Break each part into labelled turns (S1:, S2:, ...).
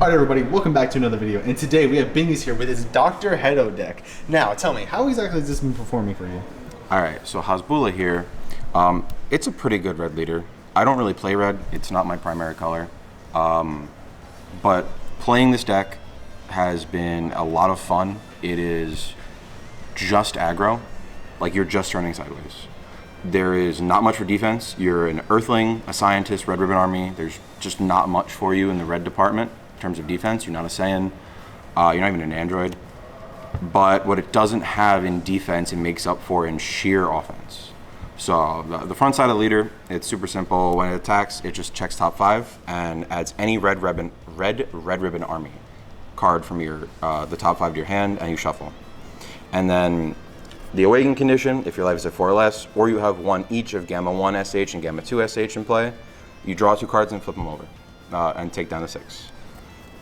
S1: Alright everybody, welcome back to another video, and today we have Bingus here with his Dr.Hedo deck. Now, tell me, how exactly has this been performing for you?
S2: Alright, so Hasbullah here. It's a pretty good red leader. I don't really play red, it's not my primary color. But playing this deck has been a lot of fun. It is just aggro, like you're just turning sideways. There is not much for defense. You're an Earthling, a Scientist, Red Ribbon Army. There's just not much for you in the red department in terms of defense. You're not a Saiyan. You're not even an android. But what it doesn't have in defense, it makes up for in sheer offense. So the front side of the leader, it's super simple. When it attacks, it just checks top 5 and adds any red ribbon army card from your the top 5 to your hand, and you shuffle. And then the awaken condition, if your life is at 4 or less, or you have one each of Gamma 1 SH and Gamma 2 SH in play, you draw 2 cards and flip them over and take down to 6.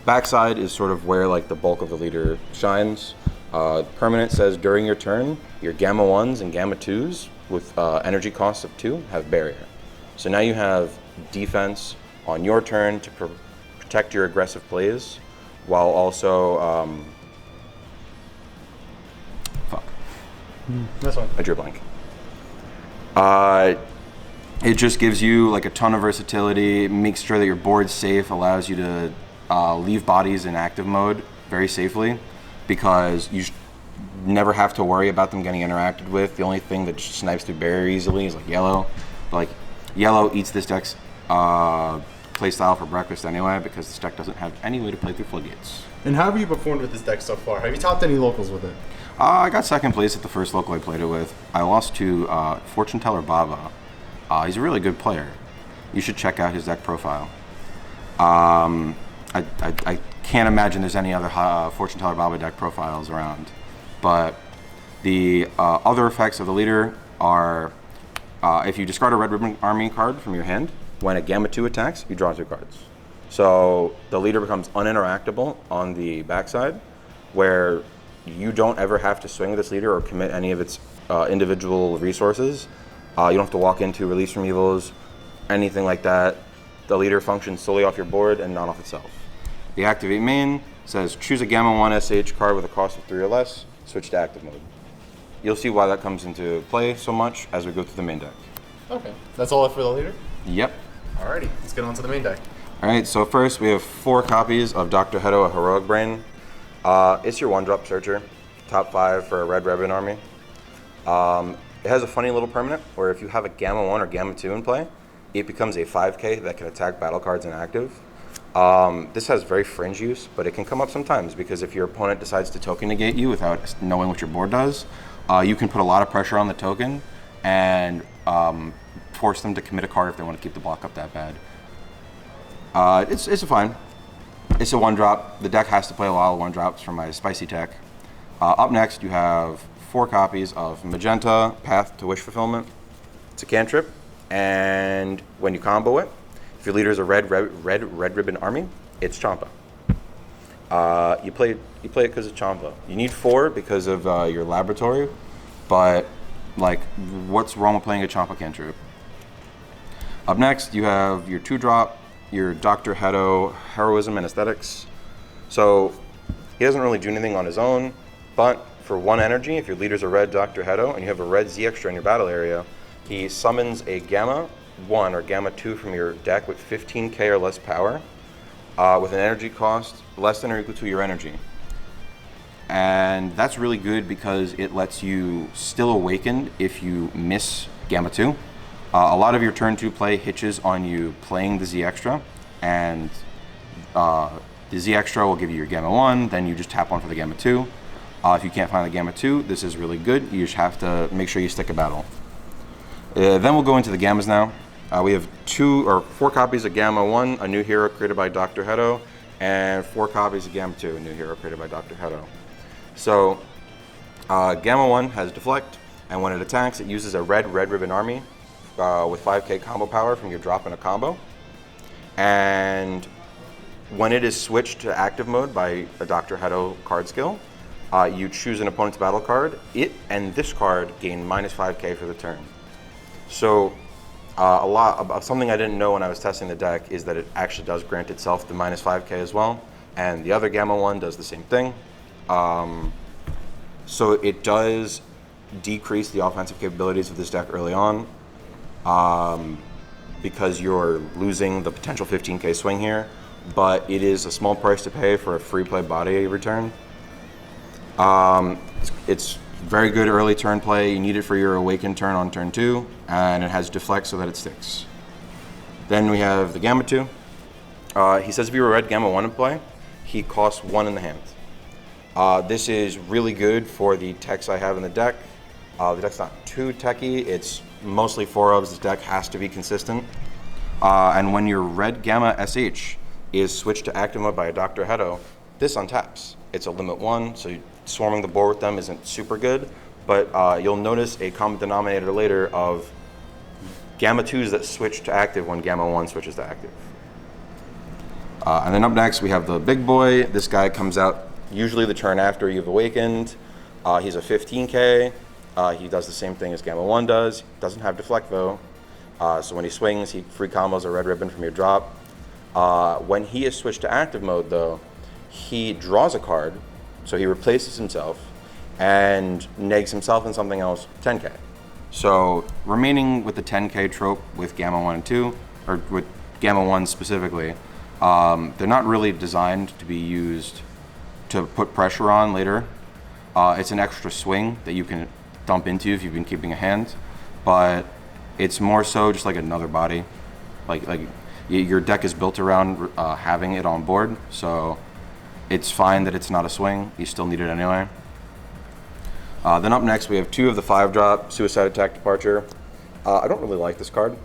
S2: Backside is sort of where like the bulk of the leader shines. Permanent says during your turn, your Gamma 1s and Gamma 2s with energy costs of 2 have barrier. So now you have defense on your turn to protect your aggressive plays, while also
S1: That's fine.
S2: I drew a blank. It just gives you like a ton of versatility, makes sure that your board's safe, allows you to leave bodies in active mode very safely, because you never have to worry about them getting interacted with. The only thing that snipes through barrier easily is like yellow. But, like, yellow eats this deck's playstyle for breakfast anyway, because this deck doesn't have any way to play through floodgates.
S1: And how have you performed with this deck so far? Have you topped any locals with it?
S2: I got second place at the first local I played it with. I lost to Fortune Teller Baba. He's a really good player. You should check out his deck profile. I can't imagine there's any other Fortune Teller Baba deck profiles around. But the other effects of the leader are, if you discard a Red Ribbon Army card from your hand, when a Gamma 2 attacks, you draw 2 cards. So the leader becomes uninteractable on the backside, where you don't ever have to swing with this leader or commit any of its individual resources. You don't have to walk into release from evils, anything like that. The leader functions solely off your board and not off itself. The activate main says choose a Gamma 1 SH card with a cost of 3 or less, switch to active mode. You'll see why that comes into play so much as we go through the main deck.
S1: Okay, that's all for the leader?
S2: Yep.
S1: Alrighty, let's get on to the main deck.
S2: Alright, so first we have 4 copies of Dr.Hedo, a Heroic Brain. It's your 1-drop searcher, top 5 for a Red Ribbon Army. It has a funny little permanent where if you have a Gamma 1 or Gamma 2 in play, it becomes a 5k that can attack battle cards inactive. This has very fringe use, but it can come up sometimes, because if your opponent decides to token negate you without knowing what your board does, you can put a lot of pressure on the token and force them to commit a card if they want to keep the block up that bad. It's fine. It's a 1-drop. The deck has to play a lot of 1-drops for my spicy tech. Up next, you have 4 copies of Magenta, Path to Wish Fulfillment. It's a cantrip, and when you combo it, if your leader is a red ribbon army, it's Champa. You play it because it's Champa. You need 4 because of your laboratory, but like, what's wrong with playing a Champa cantrip? Up next, you have your 2-drop, your Dr.Hedo, Heroism and Aesthetics. So he doesn't really do anything on his own, but for 1 energy, if your leader's a red Dr.Hedo and you have a red Z extra in your battle area, he summons a Gamma 1 or Gamma 2 from your deck with 15k or less power, with an energy cost less than or equal to your energy. And that's really good because it lets you still awaken if you miss Gamma 2. A lot of your turn 2 play hitches on you playing the Z extra, and the Z extra will give you your Gamma 1, then you just tap 1 for the Gamma 2. If you can't find the Gamma 2, this is really good. You just have to make sure you stick a battle. Then we'll go into the Gammas now. We have 4 copies of Gamma 1, a new hero created by Dr.Hedo, and 4 copies of Gamma 2, a new hero created by Dr.Hedo. So Gamma 1 has Deflect, and when it attacks, it uses a red ribbon army with 5k combo power from your drop in a combo. And when it is switched to active mode by a Dr.Hedo card skill, you choose an opponent's battle card. It and this card gain minus 5k for the turn. So a lot of something I didn't know when I was testing the deck is that it actually does grant itself the minus 5k as well. and the other Gamma 1 does the same thing. So it does decrease the offensive capabilities of this deck early on, because you're losing the potential 15k swing here, but it is a small price to pay for a free play body return. It's very good early turn play. You need it for your awakened turn on turn 2, and it has deflect so that it sticks. Then we have the Gamma 2. He says if you were red Gamma 1 in play, he costs 1 in the hand. This is really good for the techs I have in the deck. The deck's not too techy. It's mostly 4-ofs. This deck has to be consistent. And when your red Gamma SH is switched to active mode by a Dr.Hedo, this untaps. It's a limit 1, so swarming the board with them isn't super good, but you'll notice a common denominator later of Gamma 2s that switch to active when Gamma 1 switches to active. And then up next we have the big boy. This guy comes out usually the turn after you've awakened. He's a 15k. He does the same thing as Gamma 1 does. Doesn't have deflect though. So when he swings, he free combos a red ribbon from your drop. When he is switched to active mode though, he draws a card, so he replaces himself and negs himself and something else 10k. So remaining with the 10k trope with Gamma 1 and 2, or with Gamma 1 specifically, they're not really designed to be used to put pressure on later. It's an extra swing that you can dump into if you've been keeping a hand, but it's more so just like another body. Like your deck is built around having it on board, so it's fine that it's not a swing. You still need it anyway. Then up next we have 2 of the 5-drop Suicide Attack Departure. I don't really like this card.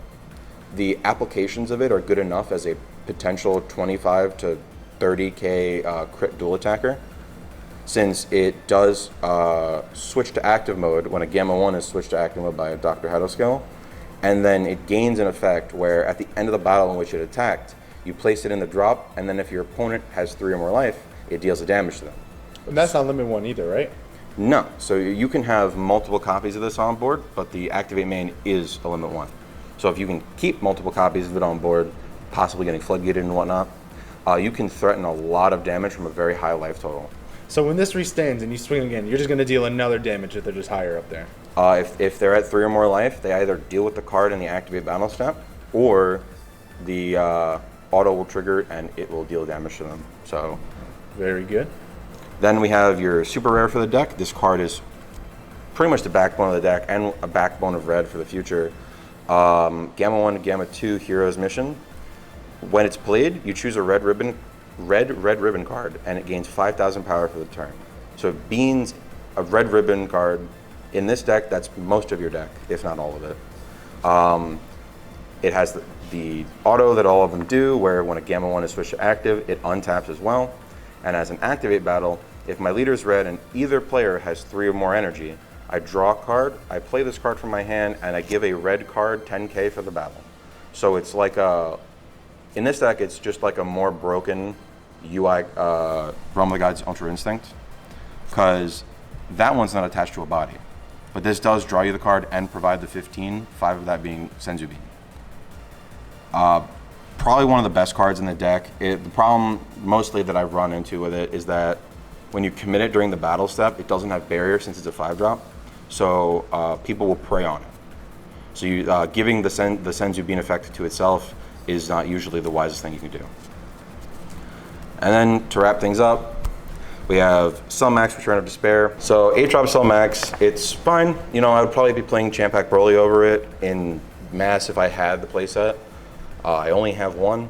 S2: The applications of it are good enough as a potential 25 to 30k crit dual attacker, since it does switch to active mode when a Gamma 1 is switched to active mode by a Dr.Hedo skill, and then it gains an effect where at the end of the battle in which it attacked, you place it in the drop, and then if your opponent has 3 or more life, it deals a damage to them.
S1: But that's not limit 1 either, right?
S2: No, so you can have multiple copies of this on board, but the activate main is a limit 1. So if you can keep multiple copies of it on board, possibly getting floodgated and whatnot, you can threaten a lot of damage from a very high life total.
S1: So when this restands and you swing again, you're just going to deal another damage if they're just higher up there.
S2: If they're at 3 or more life, they either deal with the card in the activate battle step, or the auto will trigger and it will deal damage to them. So
S1: very good.
S2: Then we have your super rare for the deck. This card is pretty much the backbone of the deck and a backbone of red for the future. Gamma 1 to Gamma 2 Hero's Mission. When it's played, you choose a red ribbon card, and it gains 5,000 power for the turn. So it beans a red ribbon card. In this deck, that's most of your deck, if not all of it. It has the auto that all of them do, where when a Gamma 1 is switched to active, it untaps as well. And as an activate battle, if my leader's red and either player has 3 or more energy, I draw a card, I play this card from my hand, and I give a red card 10k for the battle. So it's like in this deck, it's just like a more broken UI Realm of the Gods Ultra Instinct, because that one's not attached to a body. But this does draw you the card and provide the 15, 5 of that being Senzu Bean. Probably one of the best cards in the deck. The problem mostly that I've run into with it is that when you commit it during the battle step, it doesn't have barrier since it's a 5-drop. So people will prey on it. So you, giving the Senzu Bean effect to itself is not usually the wisest thing you can do. And then to wrap things up, we have Cellmax Return of Despair. So 8-drop Cellmax, it's fine. You know, I would probably be playing Champak Broly over it in mass if I had the playset. I only have one,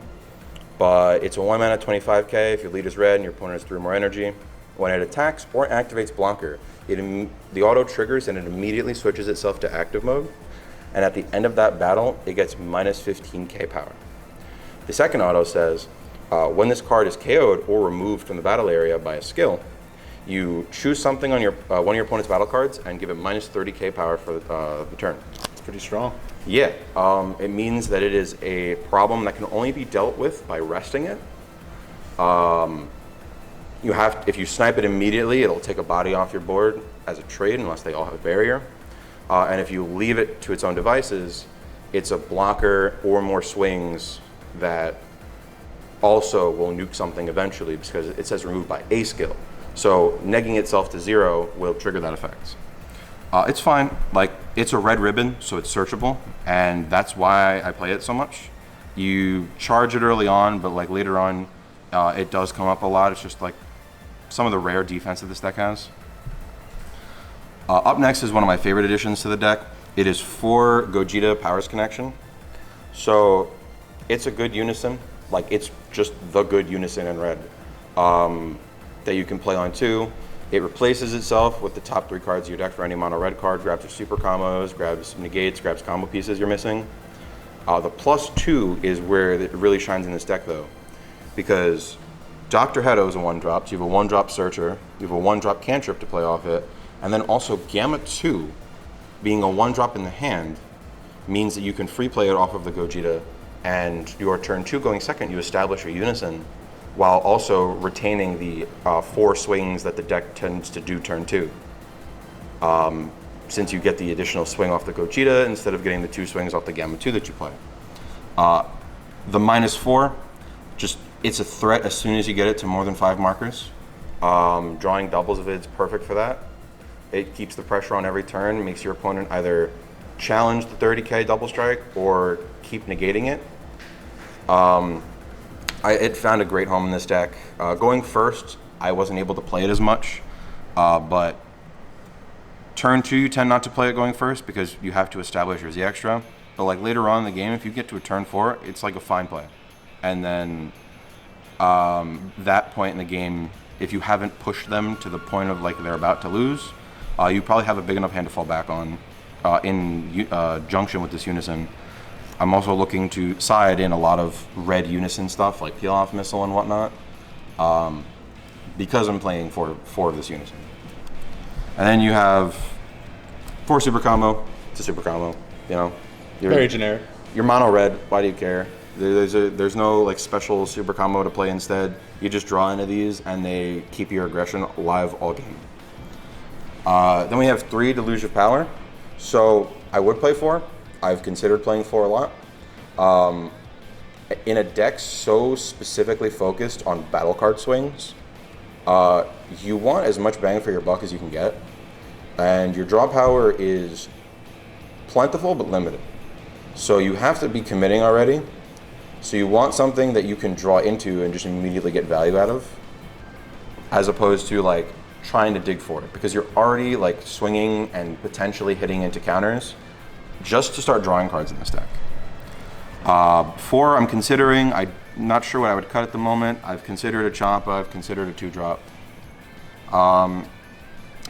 S2: but it's a 1 mana 25k if your lead is red and your opponent has 3 more energy. When it attacks or activates Blanker, the auto triggers and it immediately switches itself to active mode. And at the end of that battle, it gets minus 15k power. The second auto says, when this card is KO'd or removed from the battle area by a skill, you choose something on your one of your opponent's battle cards and give it minus 30k power for the turn.
S1: It's pretty strong.
S2: Yeah, it means that it is a problem that can only be dealt with by resting it. If you snipe it immediately, it'll take a body off your board as a trade unless they all have a barrier. And if you leave it to its own devices, it's a blocker or more swings that also will nuke something eventually because it says removed by a skill. So negging itself to 0 will trigger that effect. It's fine. Like, it's a red ribbon, so it's searchable, and that's why I play it so much. You charge it early on, but like later on, it does come up a lot. It's just like some of the rare defense that this deck has. Up next is one of my favorite additions to the deck. It is 4 Gogeta Powers Connection. So it's a good unison. Like, it's just the good unison in red that you can play on 2. It replaces itself with the top 3 cards of your deck for any mono red card, grabs your super combos, grabs negates, grabs combo pieces you're missing. The +2 is where it really shines in this deck though, because Dr.Hedo is a 1-drop, so you have a 1-drop Searcher, you have a 1-drop Cantrip to play off it, and then also Gamma 2, being a 1-drop in the hand, means that you can free play it off of the Gogeta, and your turn 2 going second, you establish a unison, while also retaining the 4 swings that the deck tends to do turn 2. Since you get the additional swing off the Gogeta instead of getting the 2 swings off the Gamma 2 that you play. The -4, just, it's a threat as soon as you get it to more than 5 markers. Drawing doubles of it's perfect for that. It keeps the pressure on every turn, makes your opponent either challenge the 30k double strike or keep negating it. It found a great home in this deck. Going first, I wasn't able to play it as much, but turn 2 you tend not to play it going first because you have to establish your Z extra. But like later on in the game, if you get to a turn 4, it's like a fine play. And then that point in the game, if you haven't pushed them to the point of like they're about to lose, you probably have a big enough hand to fall back on in junction with this unison. I'm also looking to side in a lot of red unison stuff like Peel Off Missile and whatnot, because I'm playing 4 of this unison. And then you have 4 super combo. It's a super combo, you know.
S1: Very generic.
S2: You're mono red. Why do you care? There's no like special super combo to play instead. You just draw into these and they keep your aggression alive all game. Then we have 3 Deluge of Power. So I would play 4. I've considered playing 4 a lot. In a deck so specifically focused on battle card swings, you want as much bang for your buck as you can get. And your draw power is plentiful but limited. So you have to be committing already. So you want something that you can draw into and just immediately get value out of, as opposed to like trying to dig for it, because you're already like swinging and potentially hitting into counters just to start drawing cards in this deck. 4 I'm considering. I'm not sure what I would cut at the moment. I've considered a Champa, I've considered a 2-drop.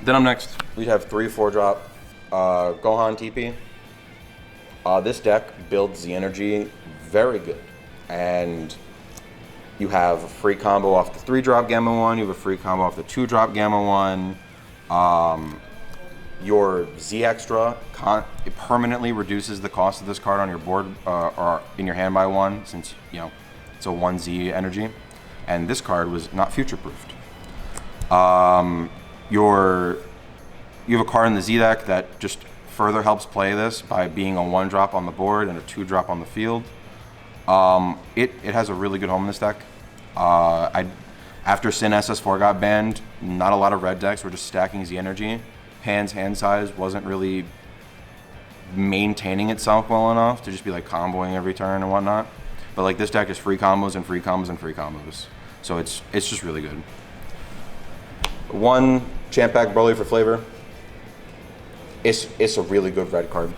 S2: Then up next, we'd have 3 4-drop Gohan TP. This deck builds the energy very good. And you have a free combo off the 3-drop Gamma 1, you have a free combo off the 2-drop Gamma 1. Your Z extra it permanently reduces the cost of this card on your board or in your hand by 1, since you know it's a 1Z energy, and this card was not future proofed. You have a card in the Z deck that just further helps play this by being a 1-drop on the board and a 2-drop on the field. It has a really good home in this deck. After Sin SS4 got banned, not a lot of red decks were just stacking Z energy. Pan's hand size wasn't really maintaining itself well enough to just be like comboing every turn and whatnot. But like this deck is free combos and free combos and free combos. So it's just really good. 1 Champ Pack Broly for flavor. It's a really good red card.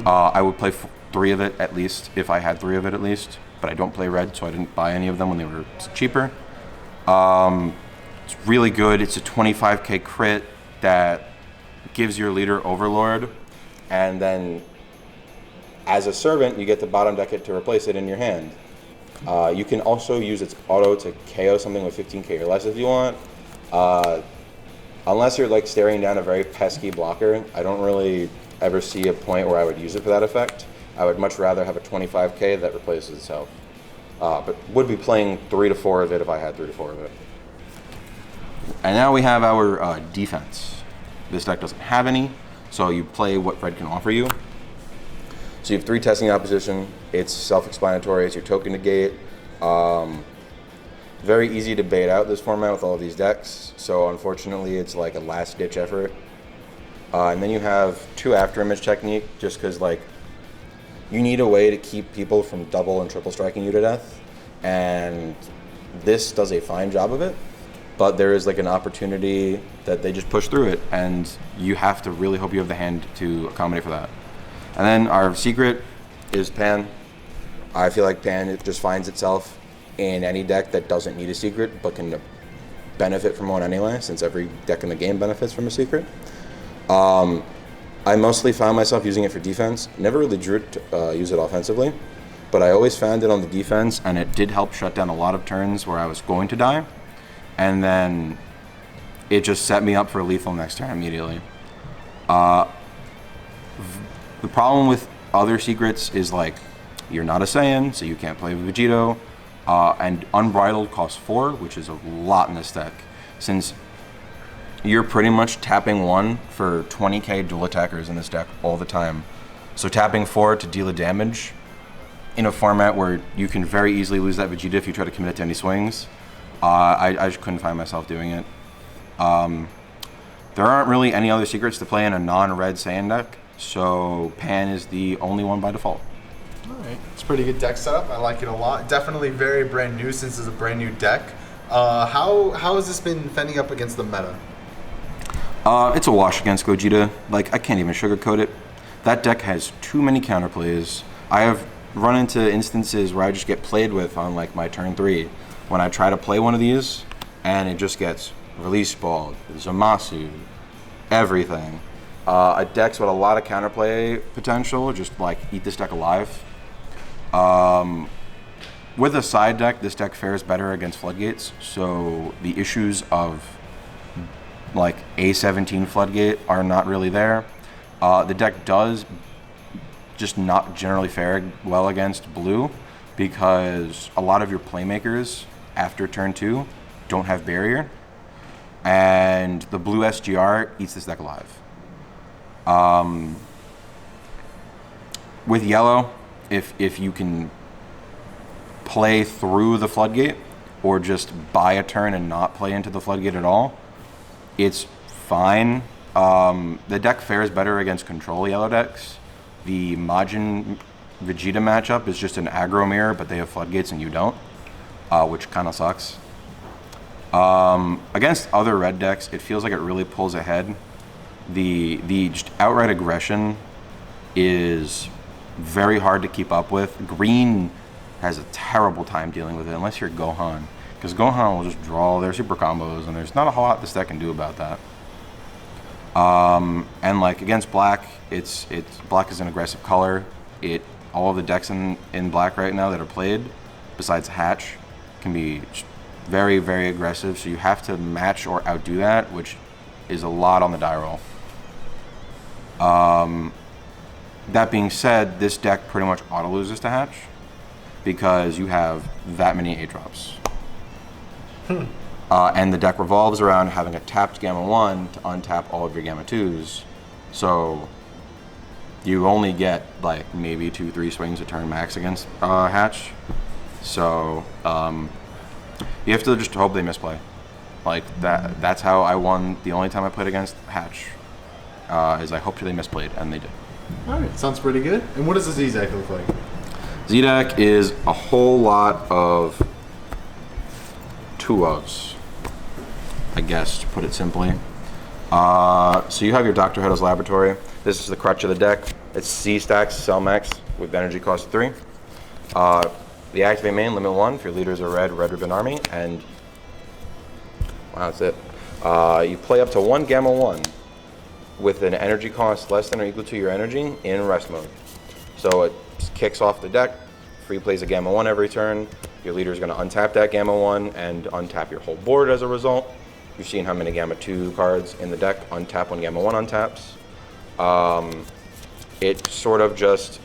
S2: I would play 3 of it at least, if I had 3 of it at least. But I don't play red, so I didn't buy any of them when they were cheaper. It's really good. It's a 25k crit that gives your leader Overlord, and then as a servant, you get to bottom deck it to replace it in your hand. You can also use its auto to KO something with 15k or less if you want. Unless you're like staring down a very pesky blocker, I don't really ever see a point where I would use it for that effect. I would much rather have a 25k that replaces itself. But would be playing 3 to 4 of it if I had 3 to 4 of it. And now we have our defense. This deck doesn't have any, so you play what red can offer you. So you have 3 testing opposition. It's self-explanatory. It's your token negate. Very easy to bait out this format with all of these decks, so unfortunately it's like a last-ditch effort. And then you have 2 after image technique, just because like you need a way to keep people from double and triple striking you to death, and this does a fine job of it, but there is like an opportunity that they just push through it, and you have to really hope you have the hand to accommodate for that. And then our secret is Pan. I feel like Pan, it just finds itself in any deck that doesn't need a secret but can benefit from one anyway, since every deck in the game benefits from a secret. I mostly found myself using it for defense. Never really drew it to use it offensively, but I always found it on the defense, and it did help shut down a lot of turns where I was going to die, and then it just set me up for lethal next turn immediately. The problem with other secrets is like, you're not a Saiyan, so you can't play with Gogeta, and Unbridled costs 4, which is a lot in this deck, since you're pretty much tapping 1 for 20k dual attackers in this deck all the time. So tapping 4 to deal a damage in a format where you can very easily lose that Vegeta if you try to commit it to any swings, I just couldn't find myself doing it. There aren't really any other secrets to play in a non-red Saiyan deck, so Pan is the only one by default.
S1: Alright, it's a pretty good deck setup. I like it a lot. Definitely very brand new since it's a brand new deck. How has this been fending up against the meta?
S2: It's a wash against Gogeta. Like, I can't even sugarcoat it. That deck has too many counterplays. I have run into instances where I just get played with on like my turn 3 when I try to play one of these, and it just gets release balled, Zamasu, everything. A deck's with a lot of counterplay potential, just like eat this deck alive. With a side deck, this deck fares better against Floodgates, so the issues of like A17 Floodgate are not really there. The deck does just not generally fare well against blue because a lot of your playmakers after turn 2 don't have barrier, and the blue SGR eats this deck alive. With yellow, if you can play through the Floodgate or just buy a turn and not play into the Floodgate at all, it's fine. The deck fares better against control yellow decks. The Majin Vegeta matchup is just an aggro mirror, but they have Floodgates and you don't, which kind of sucks. Against other red decks, it feels like it really pulls ahead. The just outright aggression is very hard to keep up with. Green has a terrible time dealing with it unless you're Gohan, because Gohan will just draw their super combos, and there's not a whole lot this deck can do about that. And like against black, it's black is an aggressive color. All of the decks in black right now that are played, besides Hatch, can be very, very aggressive. So you have to match or outdo that, which is a lot on the die roll. That being said, this deck pretty much auto loses to Hatch because you have that many 8-drops. And the deck revolves around having a tapped Gamma 1 to untap all of your Gamma 2s. So you only get like maybe 2-3 swings a turn max against Hatch. So you have to just hope they misplay. Like that's how I won the only time I played against Hatch. Is I hoped they misplayed, and they did.
S1: Alright, sounds pretty good. And what does the Z-Deck look like?
S2: Z-Deck is a whole lot of 2-ofs, I guess, to put it simply. So you have your Dr.Hedo's Laboratory. This is the crutch of the deck. It's C-Stacks, Cellmax, with energy cost 3. The activate main, limit 1, if your leaders are red ribbon army, and wow, that's it. You play up to 1 Gamma 1 with an energy cost less than or equal to your energy in rest mode. So it kicks off the deck, free plays a Gamma 1 every turn. Your leader is going to untap that Gamma 1 and untap your whole board as a result. You've seen how many Gamma 2 cards in the deck untap when Gamma 1 untaps. It sort of just,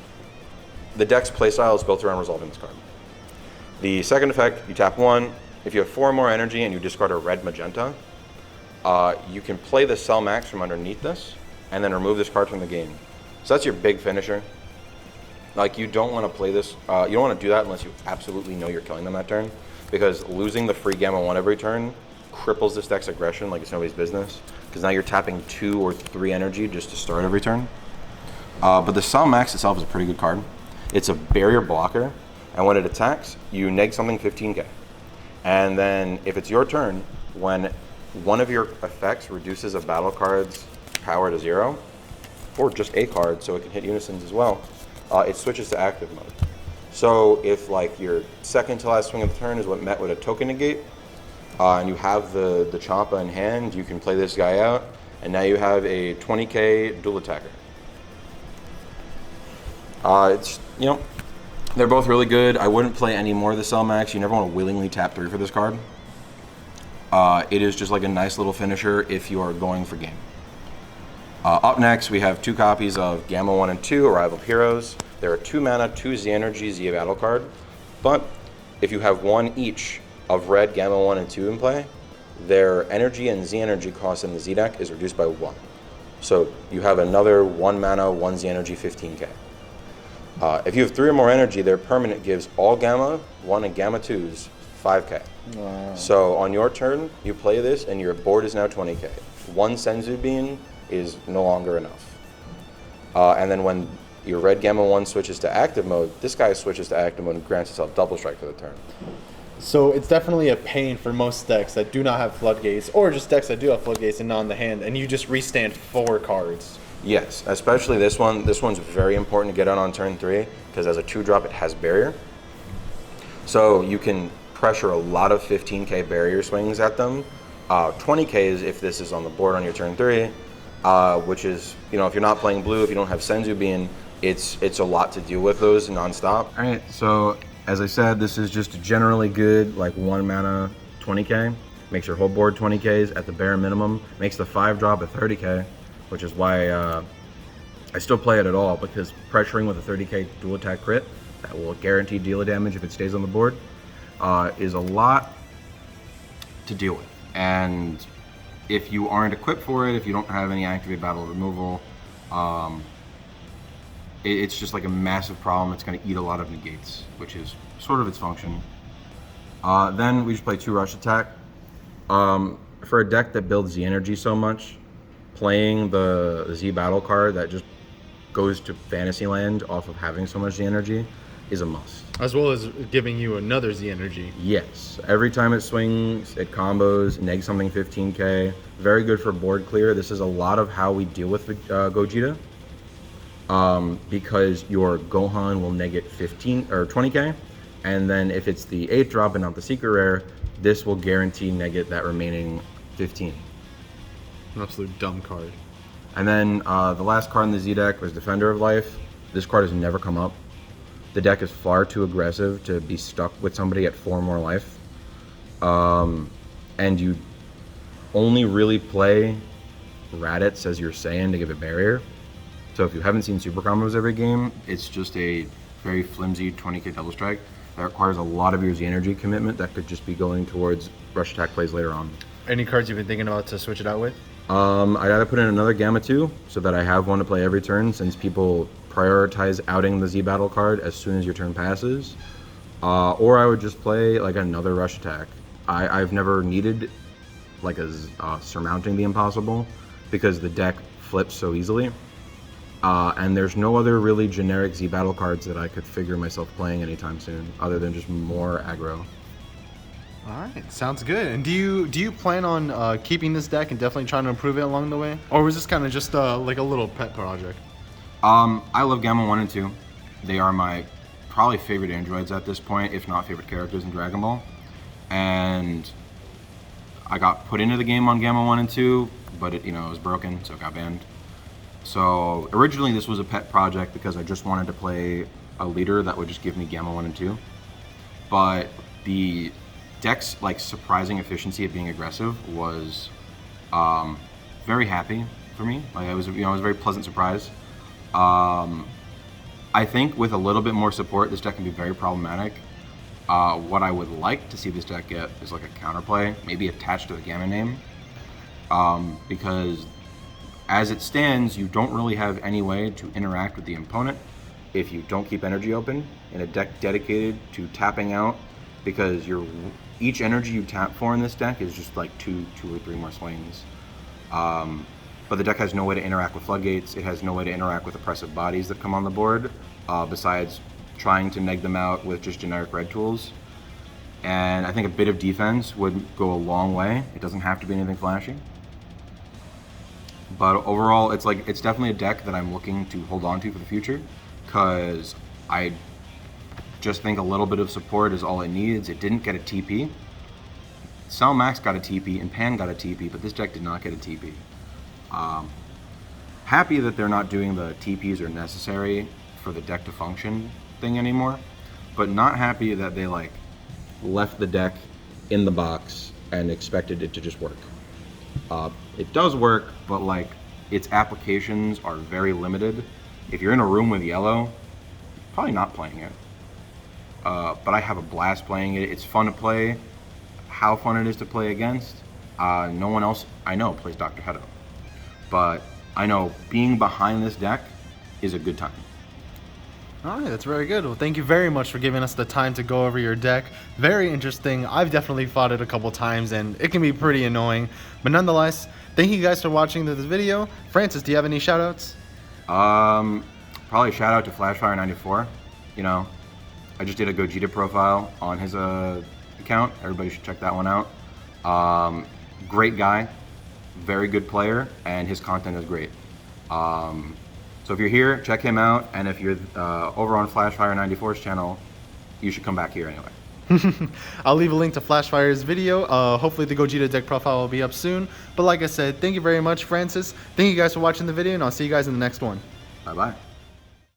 S2: the deck's playstyle is built around resolving this card. The second effect, you tap 1. If you have 4 more energy and you discard a red magenta, you can play the Cell Max from underneath this and then remove this card from the game. So that's your big finisher. Like, you don't want to play this, you don't want to do that unless you absolutely know you're killing them that turn. because losing the free Gamma 1 every turn cripples this deck's aggression like it's nobody's business, because now you're tapping 2 or 3 energy just to start every turn. But the Sal Max itself is a pretty good card. It's a barrier blocker, and when it attacks, you neg something 15k. And then if it's your turn, when one of your effects reduces a battle card's power to 0, or just a card, so it can hit unisons as well, it switches to active mode. So if like your second to last swing of the turn is what met with a token negate, and you have the Champa in hand, you can play this guy out, and now you have a 20k dual attacker. It's, you know, they're both really good. I wouldn't play any more of the Cell Max. You never want to willingly tap 3 for this card. It is just like a nice little finisher if you are going for game. Up next, we have 2 copies of Gamma 1 and 2, Arrival of Heroes. They're a 2 mana, 2 Z energy, Z battle card. But if you have 1 each of red, Gamma 1 and 2 in play, their energy and Z energy cost in the Z deck is reduced by 1. So you have another 1 mana, 1 Z energy, 15k. If you have 3 or more energy, their permanent gives all Gamma 1 and Gamma 2s 5k. Wow. So on your turn, you play this and your board is now 20k. 1 Senzu Bean is no longer enough. And then when your red Gamma 1 switches to active mode, this guy switches to active mode and grants itself double strike for the turn.
S3: So it's definitely a pain for most decks that do not have floodgates, or just decks that do have floodgates and not in the hand, and you just restand 4 cards.
S2: Yes, especially this one. This one's very important to get out on turn 3, because as a 2-drop, it has barrier. So you can pressure a lot of 15k barrier swings at them. 20k is if this is on the board on your turn 3, which is, you know, if you're not playing blue, if you don't have Senzu Bean, it's a lot to deal with those nonstop. All right, so as I said, this is just generally good, like 1 mana, 20k. Makes your whole board 20ks at the bare minimum. Makes the 5-drop a 30k, which is why I still play it at all, because pressuring with a 30k dual attack crit that will guarantee deal damage if it stays on the board is a lot to deal with. And if you aren't equipped for it, if you don't have any activate battle removal, it's just like a massive problem. It's going to eat a lot of negates, which is sort of its function. Then we just play 2 rush attack. For a deck that builds Z energy so much, playing the Z battle card that just goes to Fantasyland off of having so much Z energy is a must.
S3: As well as giving you another Z energy.
S2: Yes. Every time it swings, it combos, neg something 15k. Very good for board clear. This is a lot of how we deal with Gogeta. Because your Gohan will neg it 15 or 20k. And then if it's the 8th drop and not the secret rare, this will guarantee negate that remaining 15.
S3: An absolute dumb card.
S2: And then the last card in the Z deck was Defender of Life. This card has never come up. The deck is far too aggressive to be stuck with somebody at 4 more life. And you only really play Raditz as your Saiyan to give it barrier. So if you haven't seen super combos every game, it's just a very flimsy 20k double strike that requires a lot of your Z energy commitment that could just be going towards rush attack plays later on.
S3: Any cards you've been thinking about to switch it out with?
S2: I gotta put in another Gamma 2 so that I have one to play every turn, since people prioritize outing the Z battle card as soon as your turn passes. Or I would just play like another rush attack. I've never needed like a surmounting the impossible, because the deck flips so easily. And there's no other really generic Z battle cards that I could figure myself playing anytime soon, other than just more aggro.
S3: All right, sounds good. And do you plan on keeping this deck and definitely trying to improve it along the way, or was this kind of just like a little pet project?
S2: I love Gamma 1 and 2. They are my probably favorite androids at this point, if not favorite characters in Dragon Ball. And I got put into the game on Gamma 1 and 2, but it was broken, so it got banned. So originally this was a pet project because I just wanted to play a leader that would just give me Gamma 1 and 2. But the deck's like surprising efficiency of being aggressive was very happy for me. Like I was a very pleasant surprise. I think with a little bit more support, this deck can be very problematic. What I would like to see this deck get is like a counterplay, maybe attached to the Gamma name, because as it stands, you don't really have any way to interact with the opponent if you don't keep energy open in a deck dedicated to tapping out because each energy you tap for in this deck is just like two or three more swings. But the deck has no way to interact with floodgates. It has no way to interact with oppressive bodies that come on the board, besides trying to neg them out with just generic red tools. And I think a bit of defense would go a long way. It doesn't have to be anything flashy. But overall, it's definitely a deck that I'm looking to hold on to for the future, because I just think a little bit of support is all it needs. It didn't get a TP. Sal Max got a TP and Pan got a TP, but this deck did not get a TP. Happy that they're not doing the TPs are necessary for the deck to function thing anymore, but not happy that they like left the deck in the box and expected it to just work. It does work, but like its applications are very limited. If you're in a room with yellow, probably not playing it. But I have a blast playing it. It's fun to play. How fun it is to play against, no one else I know plays Dr.Hedo. But I know being behind this deck is a good time.
S3: All right, that's very good. Well, thank you very much for giving us the time to go over your deck. Very interesting. I've definitely fought it a couple times, and it can be pretty annoying. But nonetheless, thank you guys for watching this video. Francis, do you have any shout-outs?
S2: Probably shout out to Flashfire94. You know, I just did a Gogeta profile on his account. Everybody should check that one out. Great guy, very good player, and his content is great. So if you're here, check him out, and if you're over on Flashfire94's channel, you should come back here anyway.
S3: I'll leave a link to Flashfire's video. Hopefully the Gogeta deck profile will be up soon. But like I said, thank you very much, Francis. Thank you guys for watching the video, and I'll see you guys in the next one.
S2: Bye-bye.